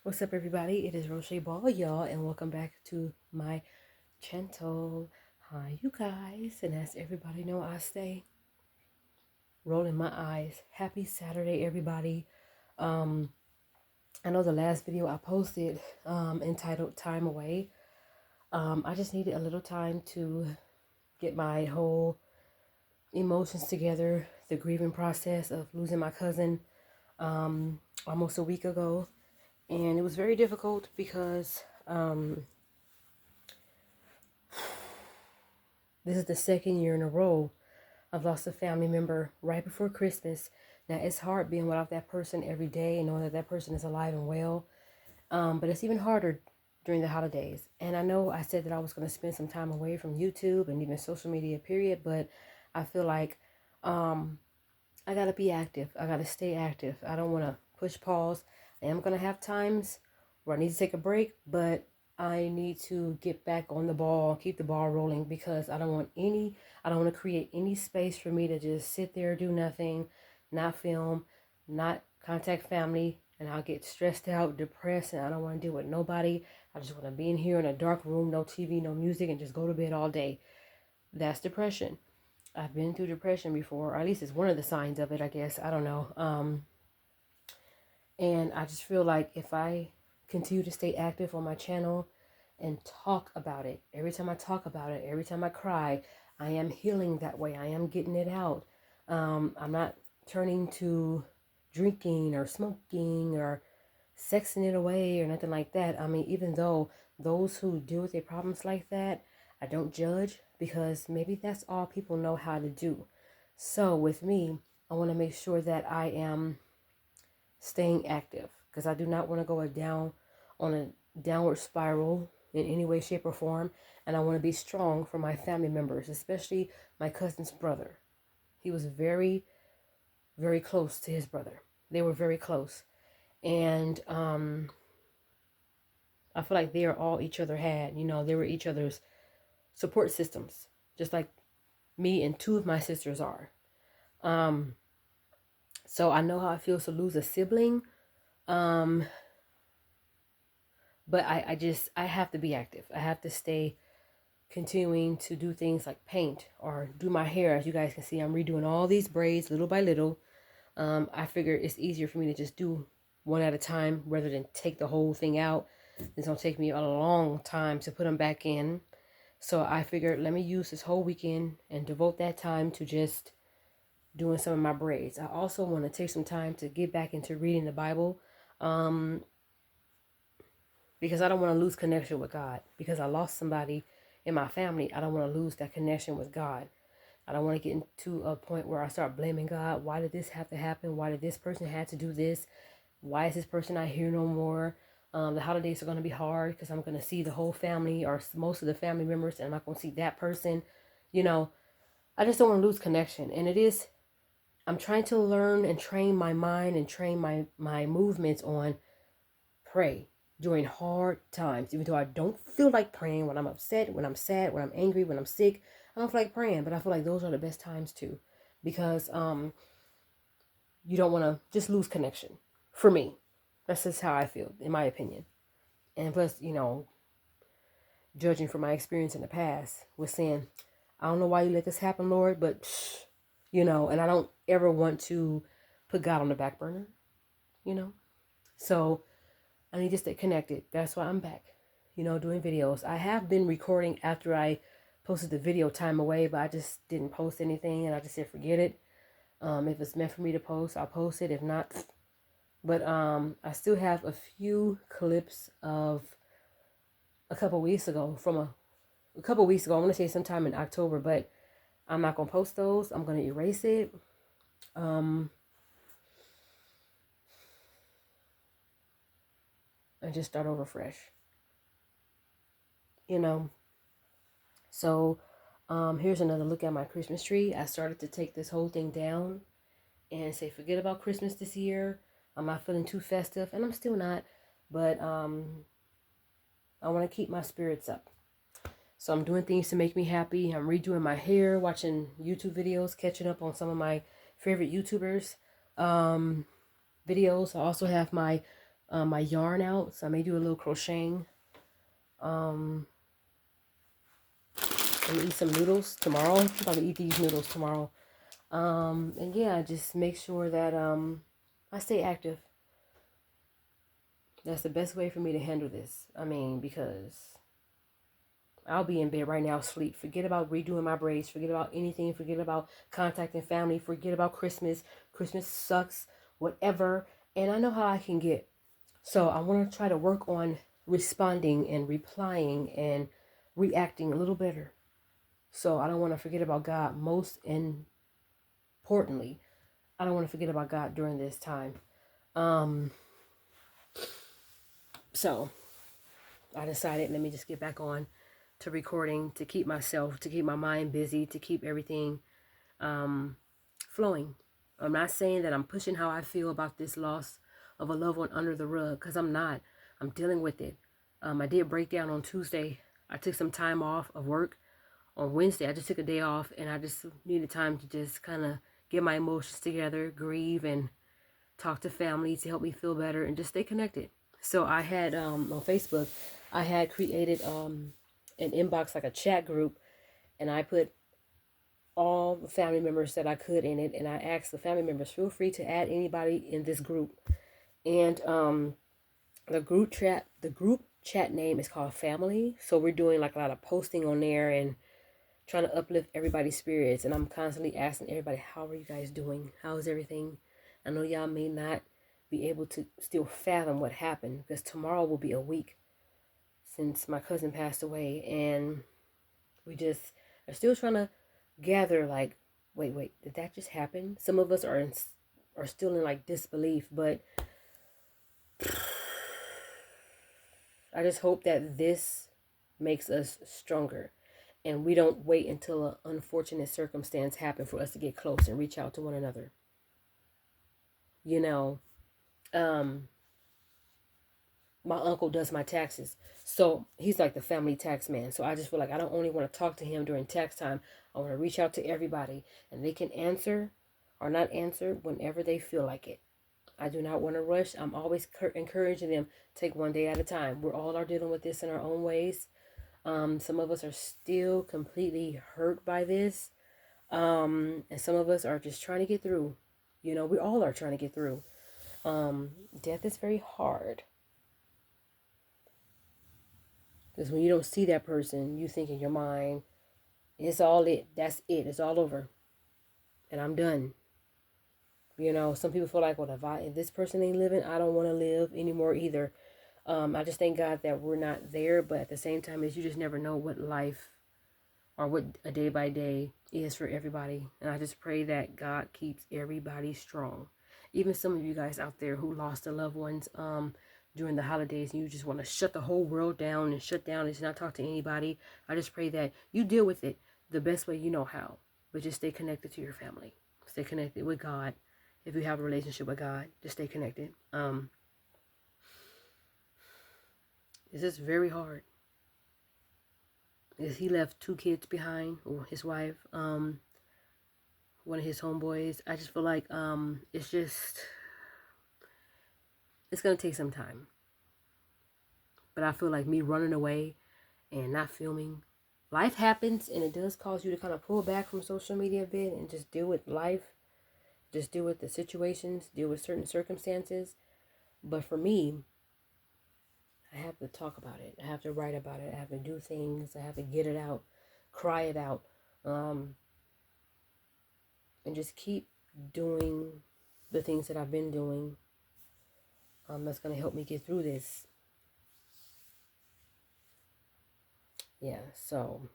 What's up, everybody? It is Roche Ball, y'all, and welcome back to my channel. Hi, you guys, and as everybody know, I stay rolling my eyes. Happy Saturday, everybody. Um, I know the last video I posted, entitled "Time Away." I just needed a little time to get my whole emotions together. The grieving process of losing my cousin, almost a week ago, and it was very difficult because this is the second year in a row I've lost a family member right before Christmas. Now, it's hard being without that person every day and knowing that that person is alive and well. But it's even harder during the holidays. And I know I said that I was going to spend some time away from YouTube and even social media, period. But I feel like um, I got to be active. I got to stay active. I don't want to push pause. I am going to have times where I need to take a break, but I need to get back on the ball, keep the ball rolling because I don't want to create any space for me to just sit there, do nothing, not film, not contact family, and I'll get stressed out, depressed, and I don't want to deal with nobody. I just want to be in here in a dark room, no TV, no music, and just go to bed all day. That's depression. I've been through depression before, or at least it's one of the signs of it, I guess. I don't know. And I just feel like if I continue to stay active on my channel and talk about it, every time I talk about it, every time I cry, I am healing that way. I am getting it out. I'm not turning to drinking or smoking or sexing it away or nothing like that. I mean, even though those who deal with their problems like that, I don't judge because maybe that's all people know how to do. So with me, I want to make sure that I am staying active because I do not want to go down on a downward spiral in any way, shape, or form. And I want to be strong for my family members, especially my cousin's brother. He was very, very close to his brother. They were very close. And I feel like they are all each other had. They were each other's support systems, just like me and two of my sisters are. Um, so I know how it feels to lose a sibling. Um, but I have to be active. I have to stay continuing to do things like paint or do my hair. As you guys can see, I'm redoing all these braids little by little. I figure it's easier for me to just do one at a time rather than take the whole thing out. It's gonna take me a long time to put them back in. So I figured let me use this whole weekend and devote that time to just doing some of my braids. I also want to take some time to get back into reading the Bible. Um, because I don't want to lose connection with God. Because I lost somebody in my family, I don't want to lose that connection with God. I don't want to get into a point where I start blaming God. Why did this have to happen? Why did this person have to do this? Why is this person not here no more? The holidays are going to be hard because I'm going to see the whole family or most of the family members, and I'm not going to see that person. You know, I just don't want to lose connection. And I'm trying to learn and train my mind and train my movements on pray during hard times, even though I don't feel like praying when I'm upset, when I'm sad, when I'm angry, when I'm sick. I don't feel like praying, but I feel like those are the best times too, because you don't want to just lose connection. For me, that's just how I feel, in my opinion. And plus, judging from my experience in the past, with saying, I don't know why you let this happen, Lord, but and I don't ever want to put God on the back burner, you know. So I need to stay connected. That's why I'm back, doing videos. I have been recording after I posted the video time away, but I just didn't post anything and I just said forget it. If it's meant for me to post, I'll post it. If not, but I still have a few clips of a couple weeks ago from a couple weeks ago. I want to say sometime in October, but I'm not gonna post those. I'm gonna erase it. Um, and just start over fresh. You know. So here's another look at my Christmas tree. I started to take this whole thing down and say, forget about Christmas this year. I'm not feeling too festive, and I'm still not, but I want to keep my spirits up. So I'm doing things to make me happy. I'm redoing my hair, watching YouTube videos, catching up on some of my favorite YouTubers videos. I also have my my yarn out, so I may do a little crocheting. Um, and eat some noodles tomorrow. I'm probably eat these noodles tomorrow. And yeah, just make sure that I stay active. That's the best way for me to handle this. I mean, because I'll be in bed right now, sleep. Forget about redoing my braids. Forget about anything. Forget about contacting family. Forget about Christmas. Christmas sucks. Whatever. And I know how I can get. So I want to try to work on responding and replying and reacting a little better. So I don't want to forget about God. Most importantly, I don't want to forget about God during this time. Um, so I decided, let me just get back on to recording to keep myself, to keep my mind busy, to keep everything flowing. I'm not saying that I'm pushing how I feel about this loss of a loved one under the rug, because I'm not. I'm dealing with it. I did break down on Tuesday. I took some time off of work. On Wednesday, I just took a day off, and I just needed time to just kind of get my emotions together, grieve, and talk to family to help me feel better and just stay connected. So I had on Facebook, I had created an inbox, like a chat group, and I put all the family members that I could in it, and I asked the family members, feel free to add anybody in this group. And the group chat name is called Family. So we're doing like a lot of posting on there and trying to uplift everybody's spirits. And I'm constantly asking everybody, how are you guys doing? How's everything? I know y'all may not be able to still fathom what happened, because tomorrow will be a week since my cousin passed away, and we just are still trying to gather, like, wait, did that just happen? Some of us are still in like disbelief, but I just hope that this makes us stronger, and we don't wait until an unfortunate circumstance happens for us to get close and reach out to one another. You know, um, my uncle does my taxes, so he's like the family tax man. So I just feel like I don't only want to talk to him during tax time. I want to reach out to everybody, and they can answer or not answer whenever they feel like it. I do not want to rush. I'm always encouraging them, take one day at a time. We're all are dealing with this in our own ways. Some of us are still completely hurt by this, and some of us are just trying to get through. You know, we all are trying to get through. Death is very hard, because when you don't see that person, you think in your mind, it's all it. That's it. It's all over, and I'm done. You know, some people feel like, well, if this person ain't living, I don't want to live anymore either. I just thank God that we're not there, but at the same time, is you just never know what life or what a day by day is for everybody. And I just pray that God keeps everybody strong. Even some of you guys out there who lost their loved ones during the holidays, and you just want to shut the whole world down and shut down and just not talk to anybody. I just pray that you deal with it the best way you know how, but just stay connected to your family. Stay connected with God. If you have a relationship with God, just stay connected. It's just very hard. Because he left 2 kids behind, or his wife, one of his homeboys. I just feel like it's gonna take some time. But I feel like me running away and not filming, life happens, and it does cause you to kind of pull back from social media a bit and just deal with life, just deal with the situations, deal with certain circumstances. But for me, I have to talk about it. I have to write about it. I have to do things. I have to get it out, cry it out, and just keep doing the things that I've been doing. That's going to help me get through this. Yeah, so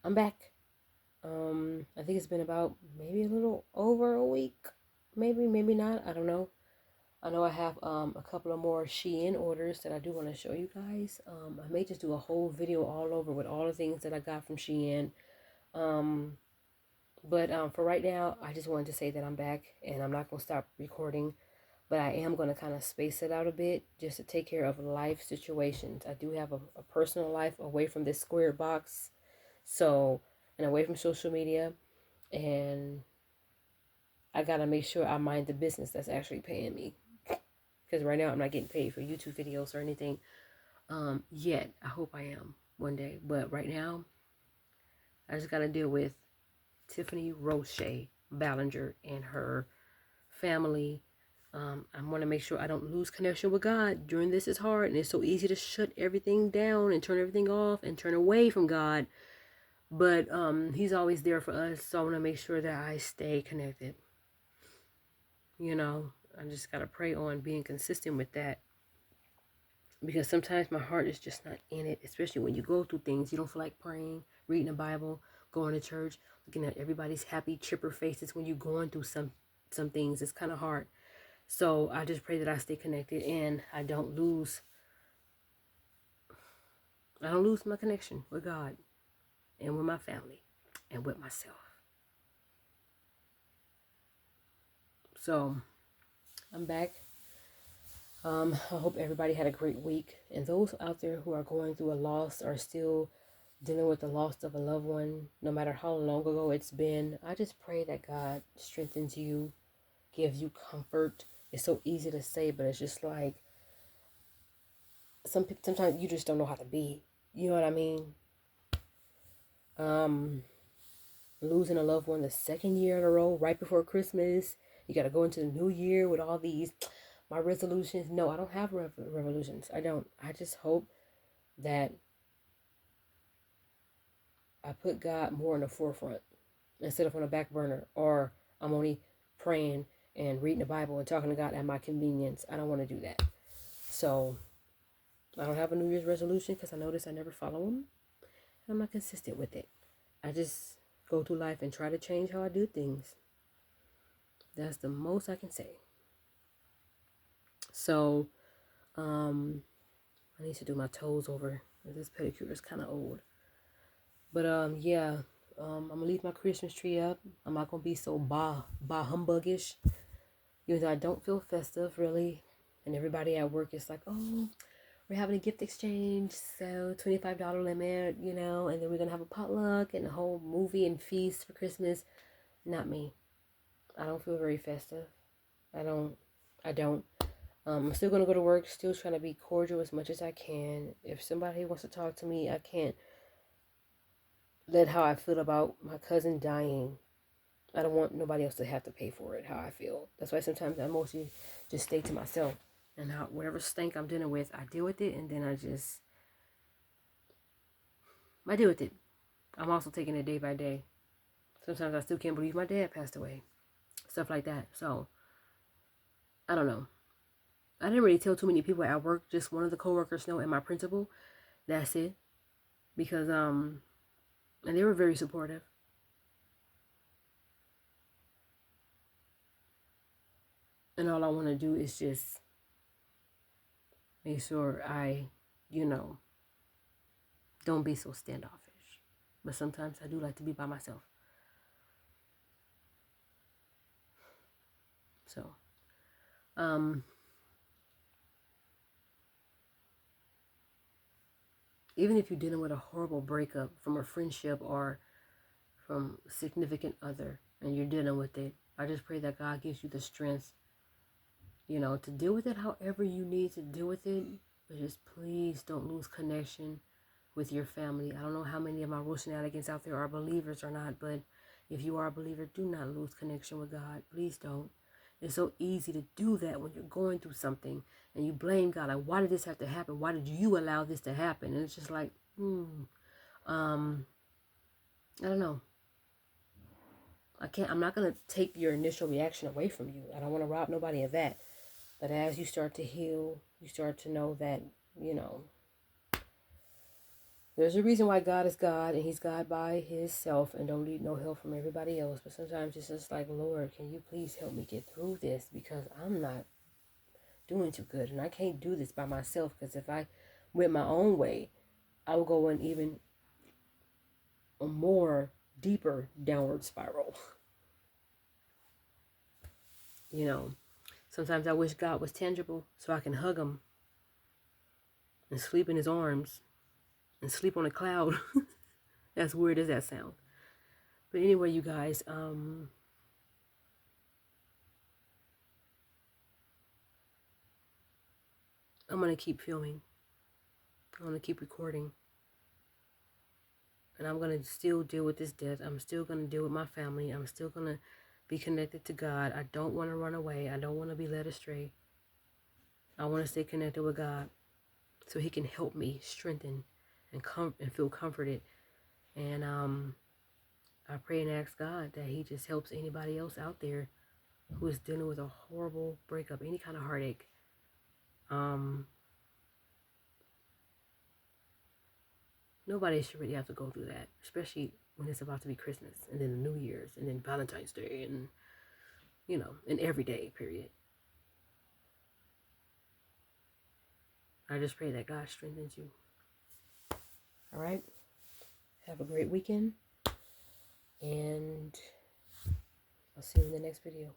I'm back. I think it's been about maybe a little over a week. Maybe not. I don't know. I know I have a couple of more Shein orders that I do want to show you guys. I may just do a whole video all over with all the things that I got from Shein. But for right now, I just wanted to say that I'm back, and I'm not going to stop recording. But I am going to kind of space it out a bit just to take care of life situations. I do have a personal life away from this square box, so, and away from social media. And I got to make sure I mind the business that's actually paying me. because right now I'm not getting paid for YouTube videos or anything yet. I hope I am one day, but right now I just gotta deal with Tiffany Roche Ballinger and her family. I want to make sure I don't lose connection with God during this. Is hard, and it's so easy to shut everything down and turn everything off and turn away from God. But He's always there for us, so I want to make sure that I stay connected. You know, I just gotta pray on being consistent with that, because sometimes my heart is just not in it, especially when you go through things you don't feel like praying, reading the Bible, going to church, looking at everybody's happy, chipper faces when you're going through some things. It's kind of hard. So I just pray that I stay connected and I don't lose my connection with God and with my family and with myself. So I'm back. I hope everybody had a great week. And those out there who are going through a loss are still dealing with the loss of a loved one, no matter how long ago it's been, I just pray that God strengthens you, gives you comfort. It's so easy to say, but it's just like sometimes you just don't know how to be. You know what I mean? Losing a loved one the second year in a row, right before Christmas. You got to go into the new year with all these, my resolutions. No, I don't have revolutions. I don't. I just hope that I put God more in the forefront instead of on the back burner, or I'm only praying and reading the Bible and talking to God at my convenience. I don't want to do that. So I don't have a New Year's resolution because I notice I never follow them. I'm not consistent with it. I just go through life and try to change how I do things. That's the most I can say. So I need to do my toes over. This pedicure is kind of old. But yeah, I'm gonna leave my Christmas tree up. I'm not gonna be so bah humbuggish. Even though I don't feel festive really, and everybody at work is like, oh, we're having a gift exchange, so $25 limit, you know, and then we're gonna have a potluck and a whole movie and feast for Christmas. Not me. I don't feel very festive. I don't. I'm still gonna go to work, still trying to be cordial as much as I can. If somebody wants to talk to me, I can't let how I feel about my cousin dying. I don't want nobody else to have to pay for it, how I feel. That's why sometimes I mostly just stay to myself. And how whatever stank I'm dealing with, I deal with it, and then I deal with it. I'm also taking it day by day. Sometimes I still can't believe my dad passed away. Stuff like that. So, I don't know. I didn't really tell too many people at work, just one of the coworkers know and my principal. That's it. Because, and they were very supportive. And all I want to do is just make sure I, you know, don't be so standoffish. But sometimes I do like to be by myself. So, even if you're dealing with a horrible breakup from a friendship or from a significant other and you're dealing with it, I just pray that God gives you the strength, you know, to deal with it however you need to deal with it. But just please don't lose connection with your family. I don't know how many of my real shenanigans out there are believers or not, but if you are a believer, do not lose connection with God. Please don't. It's so easy to do that when you're going through something and you blame God. Like, why did this have to happen? Why did you allow this to happen? And it's just like, I don't know. I'm not going to take your initial reaction away from you. I don't want to rob nobody of that. But as you start to heal, you start to know that, you know, there's a reason why God is God and he's God by himself and don't need no help from everybody else. But sometimes it's just like, Lord, can you please help me get through this? Because I'm not doing too good. And I can't do this by myself. Because if I went my own way, I will go in even a more deeper downward spiral. You know, sometimes I wish God was tangible so I can hug him and sleep in his arms and sleep on a cloud. As weird as that sound. But anyway, you guys, I'm going to keep filming. I'm going to keep recording. And I'm going to still deal with this death. I'm still going to deal with my family. I'm still going to be connected to God. I don't want to run away. I don't want to be led astray. I want to stay connected with God so he can help me strengthen and feel comforted. And I pray and ask God that he just helps anybody else out there who is dealing with a horrible breakup, any kind of heartache. Nobody should really have to go through that, especially when it's about to be Christmas and then the New Year's and then Valentine's Day and, an everyday period. I just pray that God strengthens you. All right. Have a great weekend. And I'll see you in the next video.